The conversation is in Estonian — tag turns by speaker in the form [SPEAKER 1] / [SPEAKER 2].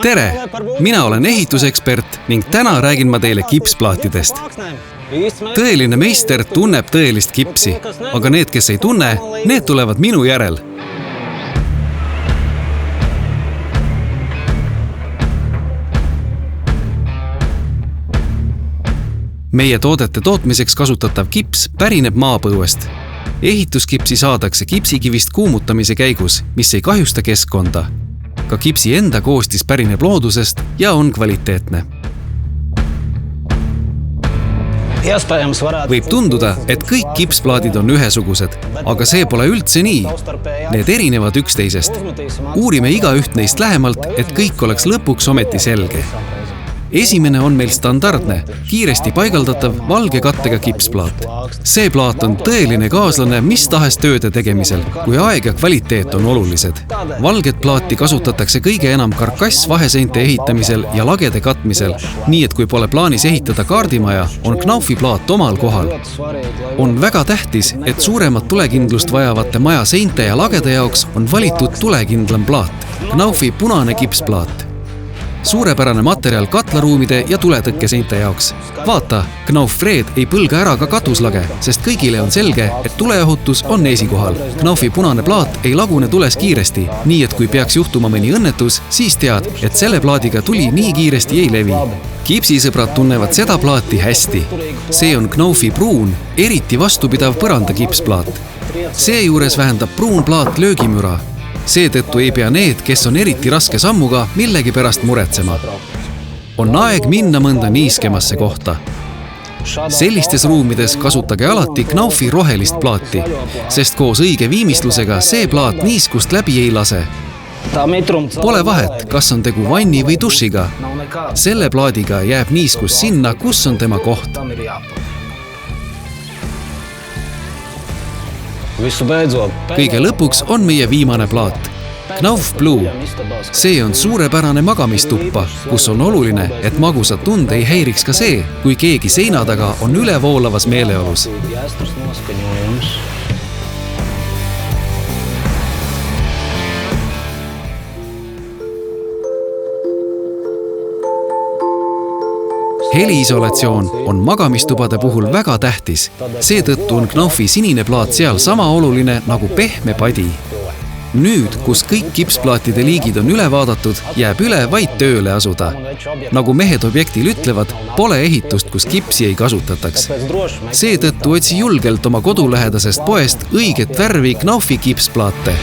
[SPEAKER 1] Tere! Mina olen ehitusekspert ning täna räägin ma teile kipsplaatidest. Tõeline meister tunneb tõelist kipsi, aga need, kes ei tunne, need tulevad minu järel. Meie toodete tootmiseks kasutatav kips pärineb maapõuest. Ehituskipsi saadakse kipsikivist kuumutamise käigus, mis ei kahjusta keskkonda. Ka kipsi enda koostis pärineb loodusest ja on kvaliteetne. Võib tunduda, et kõik kipsplaadid on ühesugused, aga see pole üldse nii. Need erinevad üksteisest. Uurime igaüht neist lähemalt, et kõik oleks lõpuks ometi selge. Esimene on meil standardne, kiiresti paigaldatav valge kattega kipsplaat. See plaat on tõeline kaaslane mis tahes tööde tegemisel, kui aeg ja kvaliteet on olulised. Valget plaati kasutatakse kõige enam karkass-vaheseinte ehitamisel ja lagede katmisel, nii et kui pole plaanis ehitada kaardimaja, on Knaufi plaat omal kohal. On väga tähtis, et suuremat tulekindlust vajavate maja seinte ja lagede jaoks on valitud tulekindlam plaat, Knaufi punane kipsplaat. Suurepärane materjal katlaruumide ja tuletõkkeseinte jaoks. Vaata, Knauf Fred ei põlga ära ka katuslage, sest kõigile on selge, et tuleohutus on esikohal. Knaufi punane plaat ei lagune tules kiiresti, nii et kui peaks juhtuma mõni õnnetus, siis tead, et selle plaadiga tuli nii kiiresti ei levi. Kipsisõbrad tunnevad seda plaati hästi. See on Knaufi pruun, eriti vastupidav põranda kipsplaat. Seejuures vähendab pruun plaat löögimüra. Seetõttu ei pea need, kes on eriti raske sammuga, millegi pärast muretsema. On aeg minna mõnda niiskemasse kohta. Sellistes ruumides kasutage alati Knaufi rohelist plaati, sest koos õige viimistlusega see plaat niiskust läbi ei lase. Pole vahet, kas on tegu vanni või dušiga. Selle plaadiga jääb niiskus sinna, kus on tema koht. Kõige lõpuks on meie viimane plaat, Knauf Blue. See on suurepärane magamistuppa, kus on oluline, et magusat tund ei häiriks ka see, kui keegi seina taga on ülevoolavas meeleolus. Heliisolatsioon on magamistubade puhul väga tähtis. Seetõttu on Knaufi sinine plaat seal sama oluline nagu pehme padi. Nüüd, kus kõik kipsplaatide liigid on üle vaadatud, jääb üle vaid tööle asuda. Nagu mehed objektil ütlevad, pole ehitust, kus kipsi ei kasutataks. Seetõttu otsi julgelt oma kodulähedasest poest õiget värvi Knaufi kipsplaate.